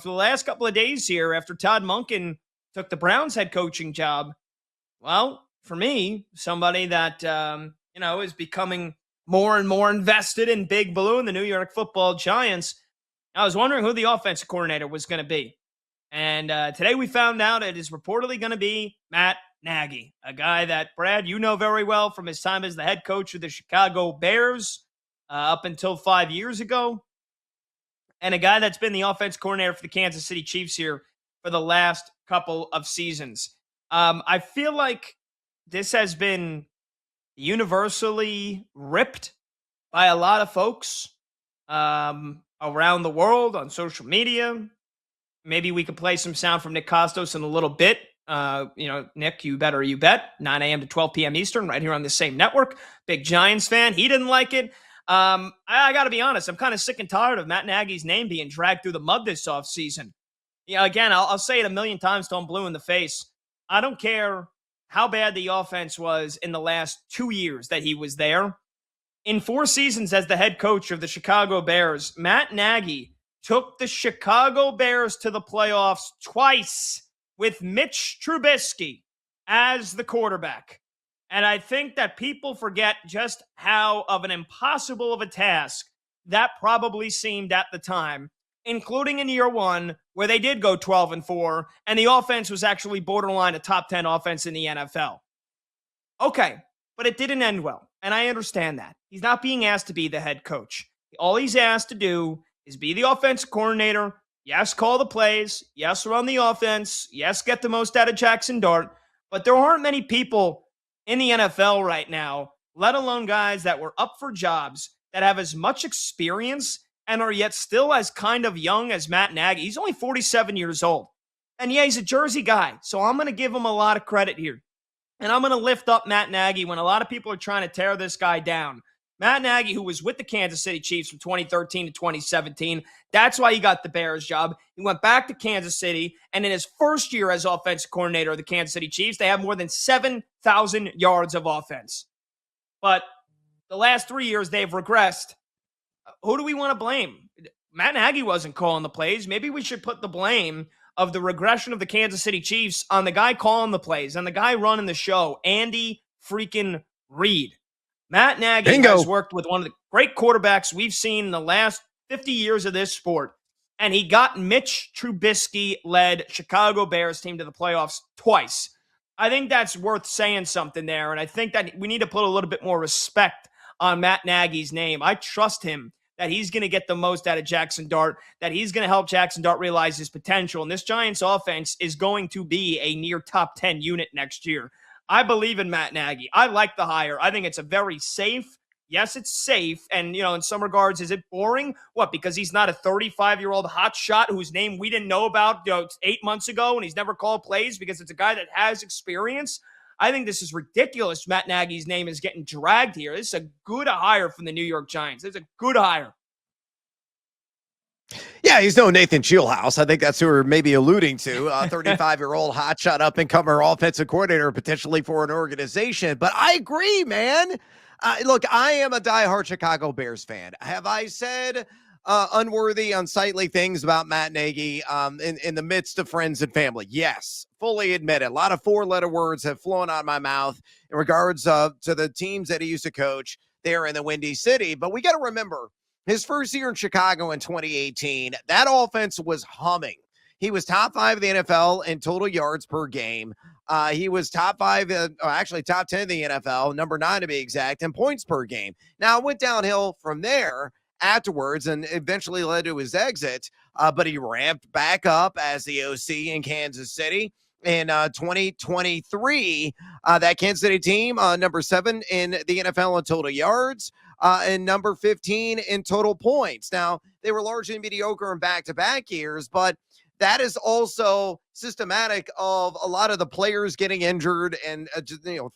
for the last couple of days here after Todd Monken took the Browns head coaching job. Well, for me, somebody that, is becoming more and more invested in Big Blue and the New York Football Giants, I was wondering who the offensive coordinator was going to be. And today we found out it is reportedly going to be Matt Nagy, a guy that, Brad, you know very well from his time as the head coach of the Chicago Bears up until 5 years ago, and a guy that's been the offense coordinator for the Kansas City Chiefs here for the last couple of seasons. I feel like this has been universally ripped by a lot of folks around the world on social media. Maybe we could play some sound from Nick Costos in a little bit. Nick, you bet or you bet, 9 a.m. to 12 p.m. Eastern, right here on the same network. Big Giants fan. He didn't like it. I got to be honest. I'm kind of sick and tired of Matt Nagy's name being dragged through the mud this offseason. Again, I'll say it a million times till I'm blue in the face. I don't care how bad the offense was in the last 2 years that he was there. In 4 seasons as the head coach of the Chicago Bears, Matt Nagy took the Chicago Bears to the playoffs twice with Mitch Trubisky as the quarterback. And I think that people forget just how of an impossible of a task that probably seemed at the time, including in year one, where they did go 12-4, and the offense was actually borderline a top 10 offense in the NFL. Okay, but it didn't end well, and I understand that. He's not being asked to be the head coach. All he's asked to do is be the offensive coordinator. Yes, call the plays. Yes, run the offense. Yes, get the most out of Jackson Dart. But there aren't many people in the NFL right now, let alone guys that were up for jobs, that have as much experience and are yet still as kind of young as Matt Nagy. He's only 47 years old. And yeah, he's a Jersey guy, so I'm going to give him a lot of credit here. And I'm going to lift up Matt Nagy when a lot of people are trying to tear this guy down. Matt Nagy, who was with the Kansas City Chiefs from 2013 to 2017, that's why he got the Bears job. He went back to Kansas City, and in his first year as offensive coordinator of the Kansas City Chiefs, they have more than 7,000 yards of offense. But the last 3 years, they've regressed. Who do we want to blame? Matt Nagy wasn't calling the plays. Maybe we should put the blame of the regression of the Kansas City Chiefs on the guy calling the plays and the guy running the show, Andy freaking Reid. Matt Nagy has worked with one of the great quarterbacks we've seen in the last 50 years of this sport, and he got Mitch Trubisky-led Chicago Bears team to the playoffs twice. I think that's worth saying something there, and I think that we need to put a little bit more respect on Matt Nagy's name. I trust him that he's going to get the most out of Jackson Dart, that he's going to help Jackson Dart realize his potential, and this Giants offense is going to be a near top 10 unit next year. I believe in Matt Nagy. I like the hire. I think it's a very safe. Yes, it's safe. And, in some regards, is it boring? What, because he's not a 35-year-old hotshot whose name we didn't know about 8 months ago and he's never called plays because it's a guy that has experience? I think this is ridiculous. Matt Nagy's name is getting dragged here. This is a good hire from the New York Giants. It's a good hire. Yeah, he's no Nathan Shieldhouse. I think that's who we're maybe alluding to. 35-year-old hotshot up-and-comer offensive coordinator potentially for an organization. But I agree, man. Look, I am a diehard Chicago Bears fan. Have I said unworthy, unsightly things about Matt Nagy in the midst of friends and family? Yes, fully admit it. A lot of 4-letter words have flown out of my mouth in regards to the teams that he used to coach there in the Windy City. But we got to remember, his first year in Chicago in 2018, that offense was humming. He was top 5 in the NFL in total yards per game. He was top 5, actually top 10 in the NFL, number 9 to be exact, in points per game. Now, it went downhill from there afterwards and eventually led to his exit, but he ramped back up as the OC in Kansas City. In 2023, that Kansas City team, number 7 in the NFL in total yards, and number 15 in total points. Now, they were largely mediocre in back-to-back years, but that is also systematic of a lot of the players getting injured and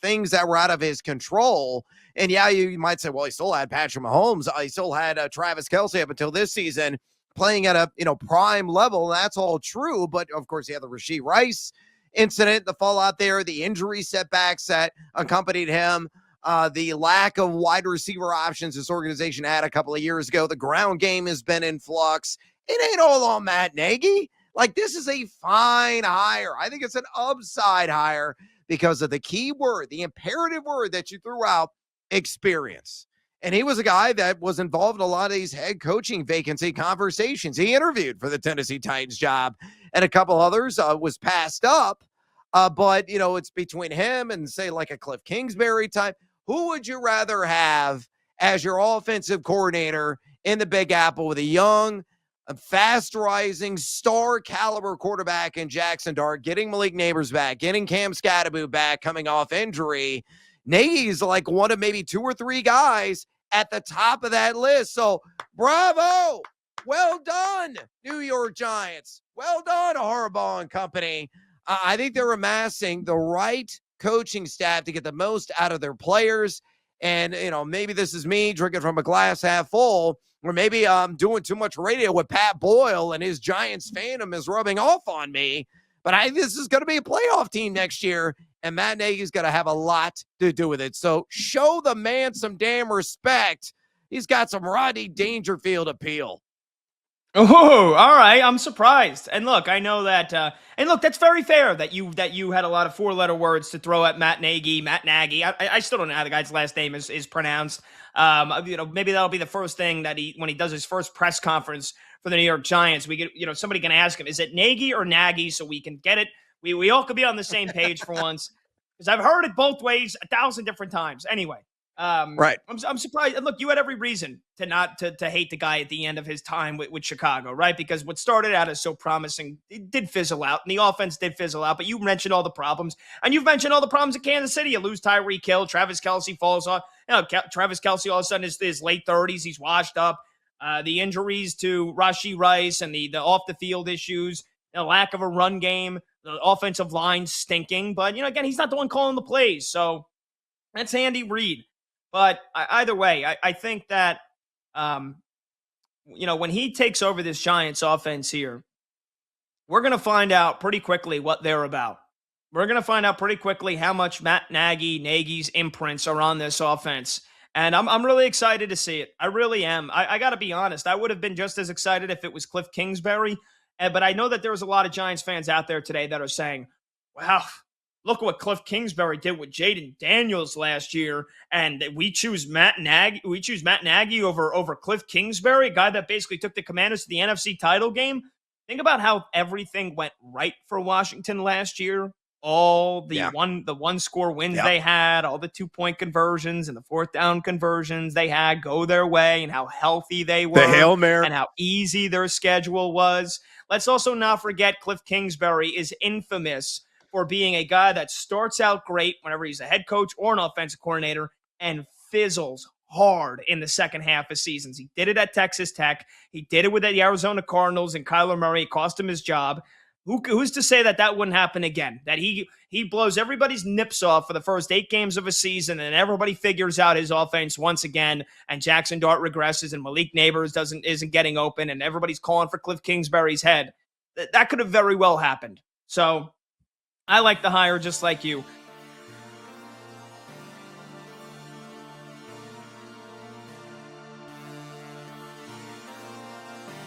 things that were out of his control. And yeah, you might say, well, he still had Patrick Mahomes. He still had Travis Kelce up until this season playing at a prime level. That's all true. But of course, he had the Rashee Rice incident, the fallout there, the injury setbacks that accompanied him. The lack of wide receiver options this organization had a couple of years ago. The ground game has been in flux. It ain't all on Matt Nagy. Like, this is a fine hire. I think it's an upside hire because of the key word, the imperative word that you threw out, experience. And he was a guy that was involved in a lot of these head coaching vacancy conversations. He interviewed for the Tennessee Titans job and a couple others, was passed up. But, it's between him and, say, like a Cliff Kingsbury type. Who would you rather have as your offensive coordinator in the Big Apple with a young, a fast-rising, star-caliber quarterback in Jackson Dart, getting Malik Neighbors back, getting Cam Scatterbo back coming off injury? Nagy's like one of maybe 2 or 3 guys at the top of that list. So, bravo! Well done, New York Giants. Well done, Harbaugh and company. I think they're amassing the right coaching staff to get the most out of their players. And, maybe this is me drinking from a glass half full, or maybe I'm doing too much radio with Pat Boyle and his Giants fandom is rubbing off on me. But this is going to be a playoff team next year, and Matt Nagy's going to have a lot to do with it. So show the man some damn respect. He's got some Rodney Dangerfield appeal. Oh, all right. I'm surprised. And look, I know that. And look, that's very fair that you had a lot of 4-letter words to throw at Matt Nagy. I still don't know how the guy's last name is pronounced. Maybe that'll be the first thing that when he does his first press conference for the New York Giants, we get somebody can ask him, is it Nagy or Nagy, so we can get it. We all could be on the same page for once, because I've heard it both ways 1,000 different times. Anyway. Right. I'm surprised. And look, you had every reason to not to hate the guy at the end of his time with Chicago, right? Because what started out as so promising, it did fizzle out, and the offense did fizzle out. But you mentioned all the problems, and you've mentioned all the problems in Kansas City. You lose Tyreek Hill, Travis Kelce falls off. Travis Kelce all of a sudden is his late 30s. He's washed up. The injuries to Rashee Rice and the off the field issues, the lack of a run game, the offensive line stinking. But again, he's not the one calling the plays, so that's Andy Reid. But either way, I think that, when he takes over this Giants offense here, we're going to find out pretty quickly what they're about. We're going to find out pretty quickly how much Nagy's imprints are on this offense. And I'm really excited to see it. I really am. I got to be honest. I would have been just as excited if it was Cliff Kingsbury. But I know that there's a lot of Giants fans out there today that are saying, wow, look what Cliff Kingsbury did with Jaden Daniels last year, and we choose Matt Nagy. We choose Matt Nagy over Cliff Kingsbury, a guy that basically took the Commanders to the NFC title game. Think about how everything went right for Washington last year. All the one score wins they had, all the 2-point conversions and the 4th down conversions they had go their way, and how healthy they were, the Hail Mary, and how easy their schedule was. Let's also not forget Cliff Kingsbury is infamous for being a guy that starts out great whenever he's a head coach or an offensive coordinator and fizzles hard in the second half of seasons. He did it at Texas Tech. He did it with the Arizona Cardinals and Kyler Murray. It cost him his job. Who's to say that wouldn't happen again? That he blows everybody's nips off for the first 8 games of a season, and everybody figures out his offense once again, and Jackson Dart regresses, and Malik Neighbors isn't getting open, and everybody's calling for Cliff Kingsbury's head. That could have very well happened. So I like the hire just like you.